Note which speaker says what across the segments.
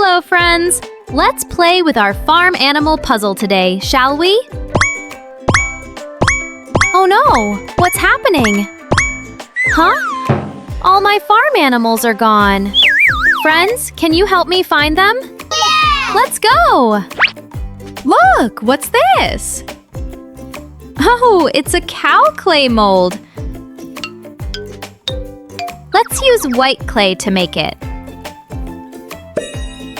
Speaker 1: Hello, friends! Let's play with our farm animal puzzle today, shall we? Oh no! What's happening? Huh? All my farm animals are gone. Friends, can you help me find them?
Speaker 2: Yeah!
Speaker 1: Let's go! Look, what's this? Oh, it's a cow clay mold. Let's use white clay to make it.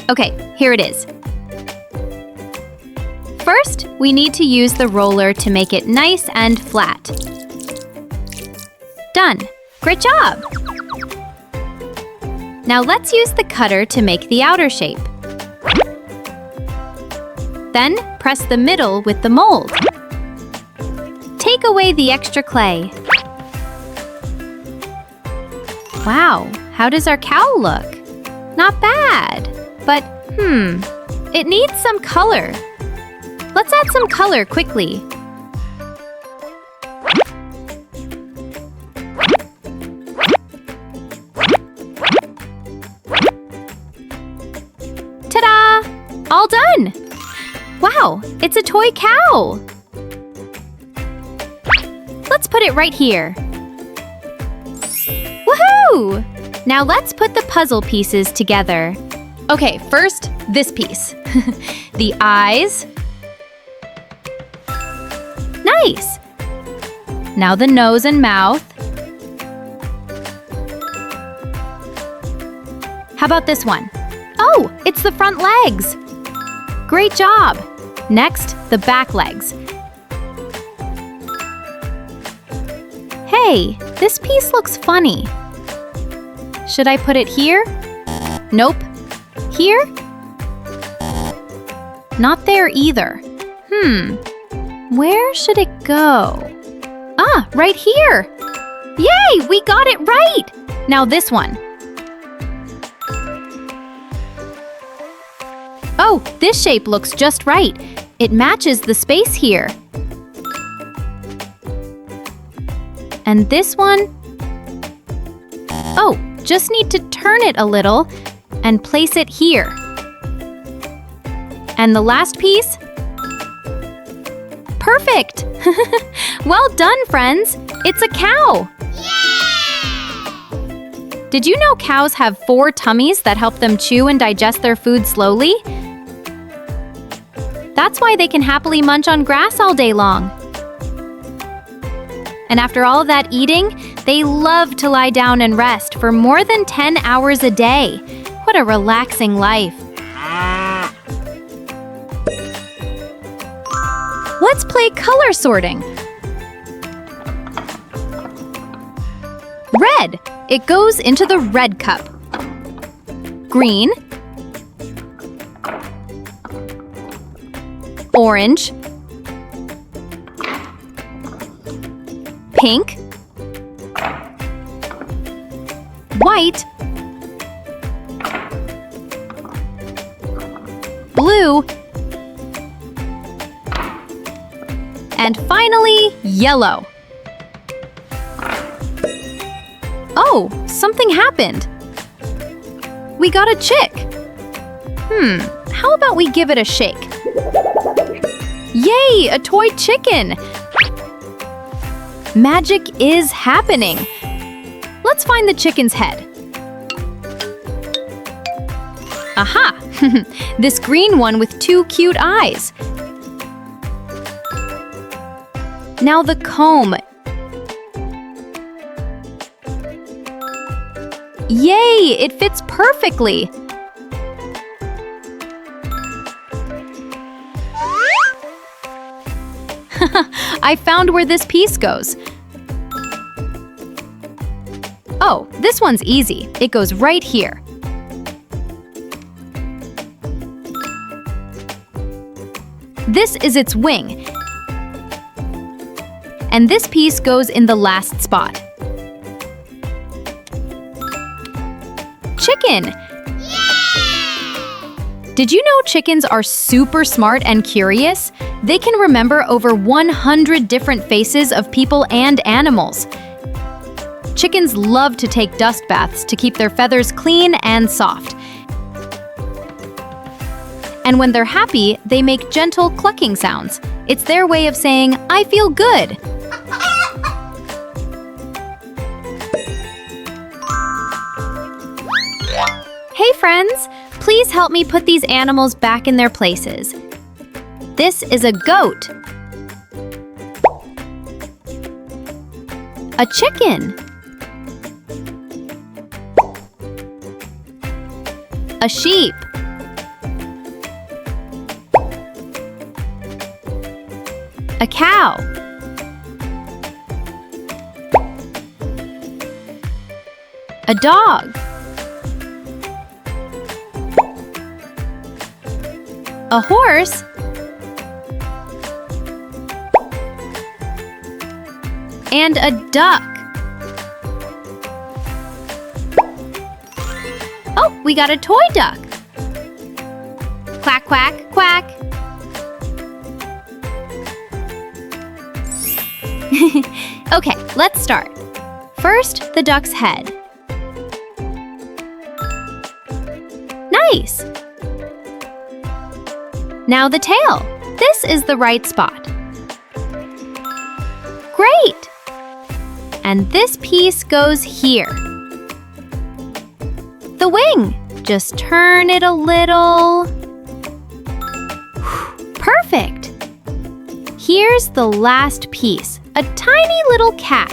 Speaker 1: Okay, here it is. First, we need to use the roller to make it nice and flat. Done! Great job! Now let's use the cutter to make the outer shape. Then, press the middle with the mold. Take away the extra clay. Wow, how does our cow look? Not bad, but it needs some color. Let's add some color quickly. Ta-da! All done! Wow, it's a toy cow! Let's put it right here. Woohoo! Now let's put the puzzle pieces together. Okay, first, this piece. The eyes. Nice! Now the nose and mouth. How about this one? Oh, it's the front legs! Great job! Next, the back legs. Hey, this piece looks funny. Should I put it here? Nope. Here? Not there either. Where should it go? Ah, right here! Yay, we got it right! Now this one. Oh, this shape looks just right. It matches the space here. And this one? Oh, just need to turn it a little and place it here. And the last piece? Perfect! Well done, friends! It's a cow!
Speaker 2: Yeah!
Speaker 1: Did you know cows have 4 tummies that help them chew and digest their food slowly? That's why they can happily munch on grass all day long. And after all of that eating, they love to lie down and rest for more than 10 hours a day. What a relaxing life. Let's play color sorting. Red. It goes into the red cup. Green. Orange. Pink. White. Blue. And finally, yellow. Oh, something happened. We got a chick. How about we give it a shake? Yay, a toy chicken! Magic is happening. Let's find the chicken's head. Aha! This green one with 2 cute eyes. Now the comb. Yay! It fits perfectly. I found where this piece goes. Oh, this one's easy. It goes right here. This is its wing. And this piece goes in the last spot. Chicken!
Speaker 2: Yeah!
Speaker 1: Did you know chickens are super smart and curious? They can remember over 100 different faces of people and animals. Chickens love to take dust baths to keep their feathers clean and soft. And when they're happy, they make gentle clucking sounds. It's their way of saying, "I feel good." Hey friends, please help me put these animals back in their places. This is a goat. A chicken. A sheep. A cow. A dog. A horse. And a duck. Oh, we got a toy duck. Quack, quack, quack. Okay, let's start. First, the duck's head. Nice! Now the tail. This is the right spot. Great! And this piece goes here. The wing. Just turn it a little. Perfect! Here's the last piece, a tiny little cap.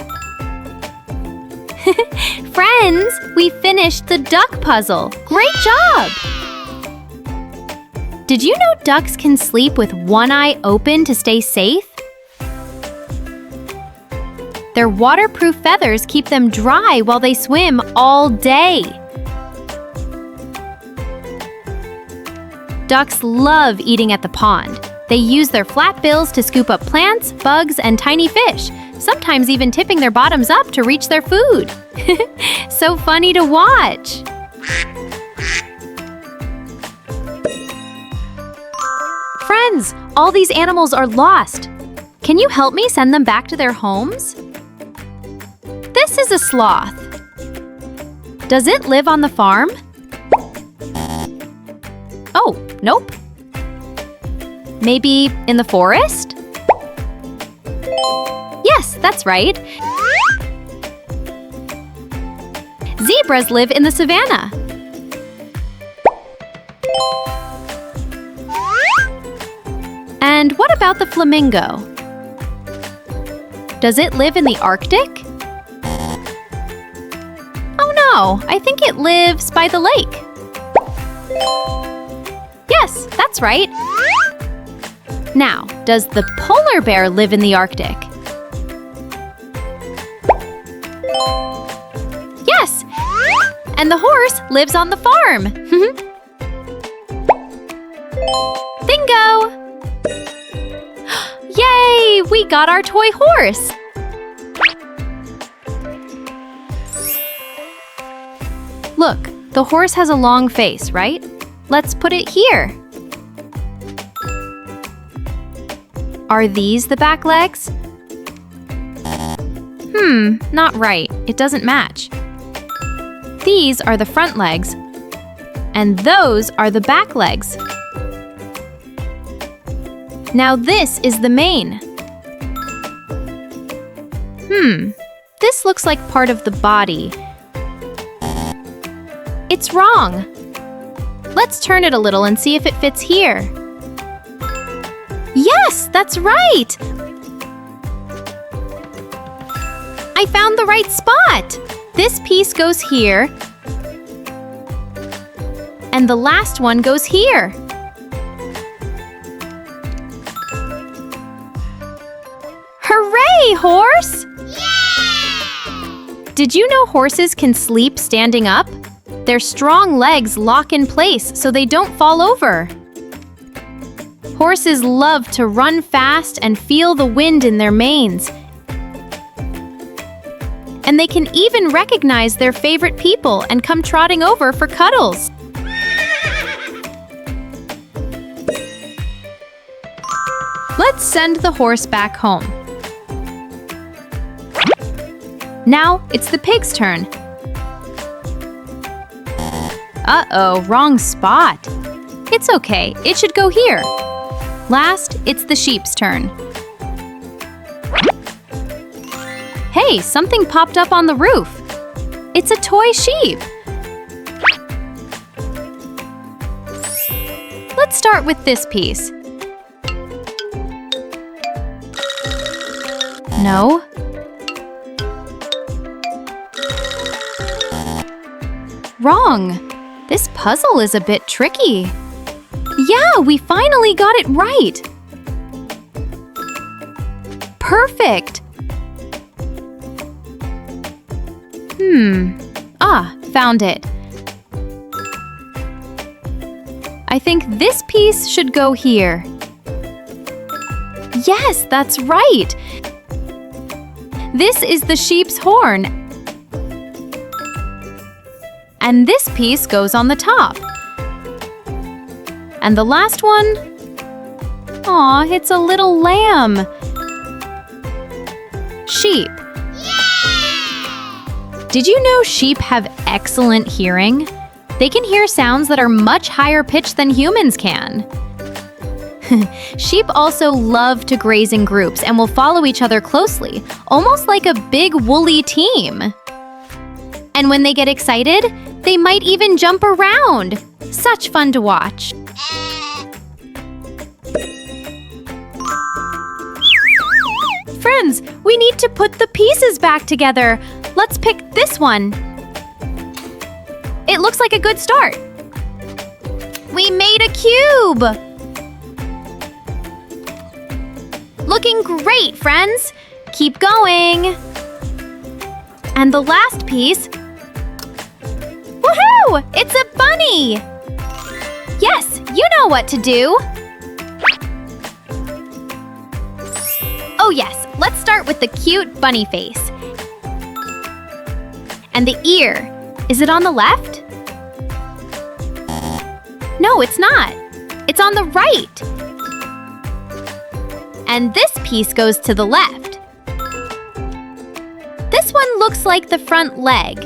Speaker 1: Friends, we finished the duck puzzle. Great job! Did you know ducks can sleep with one eye open to stay safe? Their waterproof feathers keep them dry while they swim all day. Ducks love eating at the pond. They use their flat bills to scoop up plants, bugs, and tiny fish, sometimes even tipping their bottoms up to reach their food. So funny to watch! Friends, all these animals are lost. Can you help me send them back to their homes? This is a sloth. Does it live on the farm? Oh, nope. Maybe in the forest? Yes, that's right. Zebras live in the savannah. And what about the flamingo? Does it live in the Arctic? Oh no, I think it lives by the lake. Yes, that's right. Now, does the polar bear live in the Arctic? Yes! And the horse lives on the farm. Bingo! Yay! We got our toy horse! Look, the horse has a long face, right? Let's put it here. Are these the back legs? Not right. It doesn't match. These are the front legs, and those are the back legs. Now this is the mane. This looks like part of the body. It's wrong. Let's turn it a little and see if it fits here. Yes, that's right! I found the right spot! This piece goes here, and the last one goes here. Hooray, horse! Yeah! Did you know horses can sleep standing up? Their strong legs lock in place so they don't fall over. Horses love to run fast and feel the wind in their manes. And they can even recognize their favorite people and come trotting over for cuddles. Let's send the horse back home. Now it's the pig's turn. Uh-oh, wrong spot. It's okay, it should go here. Last, it's the sheep's turn. Hey, something popped up on the roof. It's a toy sheep. Let's start with this piece. No. Wrong. This puzzle is a bit tricky. Yeah, we finally got it right. Perfect. Found it. I think this piece should go here. Yes, that's right. This is the sheep's horn. And this piece goes on the top. And the last one? Aw, it's a little lamb. Sheep. Did you know sheep have excellent hearing? They can hear sounds that are much higher pitched than humans can. Sheep also love to graze in groups and will follow each other closely, almost like a big woolly team. And when they get excited, they might even jump around. Such fun to watch. Friends, we need to put the pieces back together. Let's pick this one. It looks like a good start. We made a cube! Looking great, friends! Keep going! And the last piece... Woohoo! It's a bunny! Yes, you know what to do! Oh yes, let's start with the cute bunny face. And the ear. Is it on the left? No, it's not. It's on the right. And this piece goes to the left. This one looks like the front leg.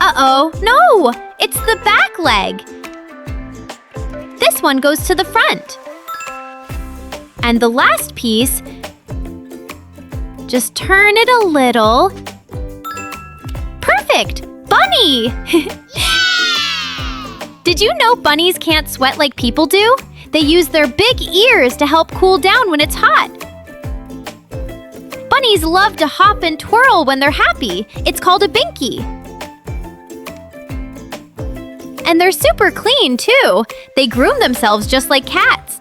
Speaker 1: Uh-oh, no! It's the back leg. This one goes to the front. And the last piece, just turn it a little. Perfect! Bunny! Did you know bunnies can't sweat like people do? They use their big ears to help cool down when it's hot. Bunnies love to hop and twirl when they're happy. It's called a binky. And they're super clean, too. They groom themselves just like cats.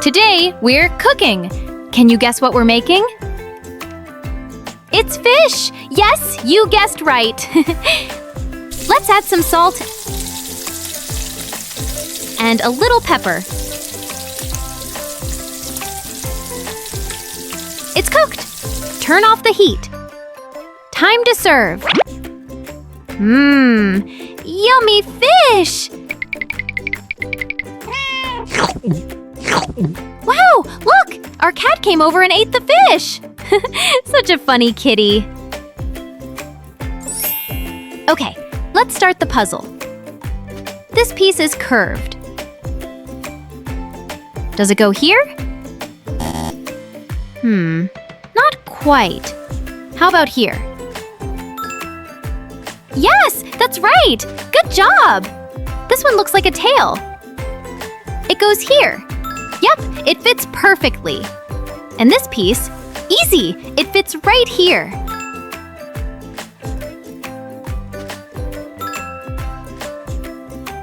Speaker 1: Today, we're cooking. Can you guess what we're making? It's fish! Yes, you guessed right. Let's add some salt and a little pepper. It's cooked. Turn off the heat. Time to serve. Yummy fish! Wow, look! Our cat came over and ate the fish! Such a funny kitty. Okay, let's start the puzzle. This piece is curved. Does it go here? Not quite. How about here? Yes, that's right! Good job! This one looks like a tail. It goes here. Yep, it fits perfectly. And this piece, easy! It fits right here.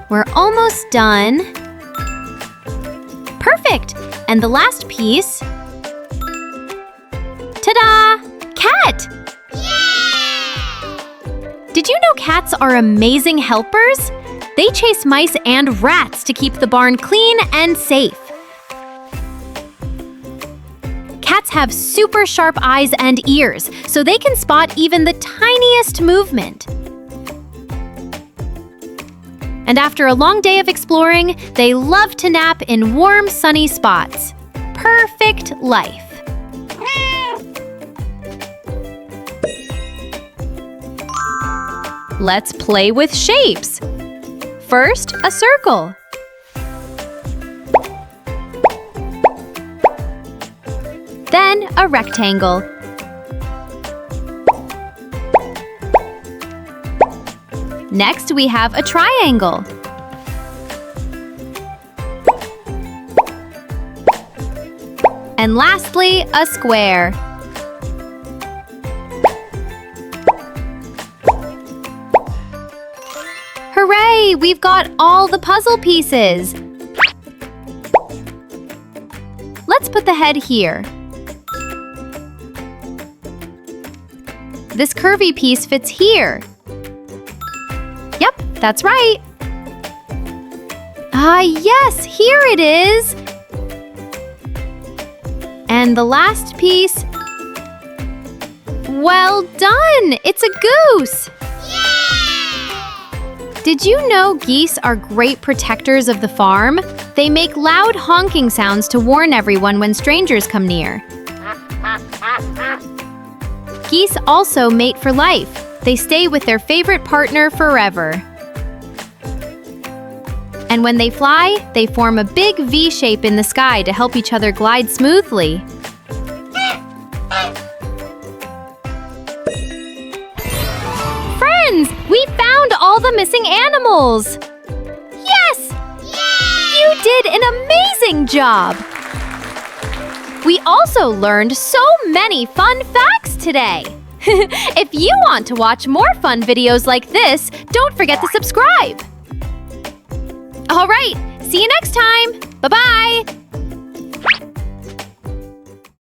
Speaker 1: We're almost done. Perfect! And the last piece... Ta-da! Cat! Yeah! Did you know cats are amazing helpers? They chase mice and rats to keep the barn clean and safe. Cats have super sharp eyes and ears, so they can spot even the tiniest movement. And after a long day of exploring, they love to nap in warm, sunny spots. Perfect life. Let's play with shapes. First, a circle. Then a rectangle. Next, we have a triangle. And lastly, a square. Hooray! We've got all the puzzle pieces. Let's put the head here. This curvy piece fits here. Yep, that's right. Ah, yes, here it is. And the last piece. Well done! It's a goose! Yay! Did you know geese are great protectors of the farm? They make loud honking sounds to warn everyone when strangers come near. Geese also mate for life. They stay with their favorite partner forever. And when they fly, they form a big V shape in the sky to help each other glide smoothly. Friends, we found all the missing animals! Yes! Yay! You did an amazing job! We also learned so many fun facts today! If you want to watch more fun videos like this, don't forget to subscribe! All right, see you next time! Bye-bye!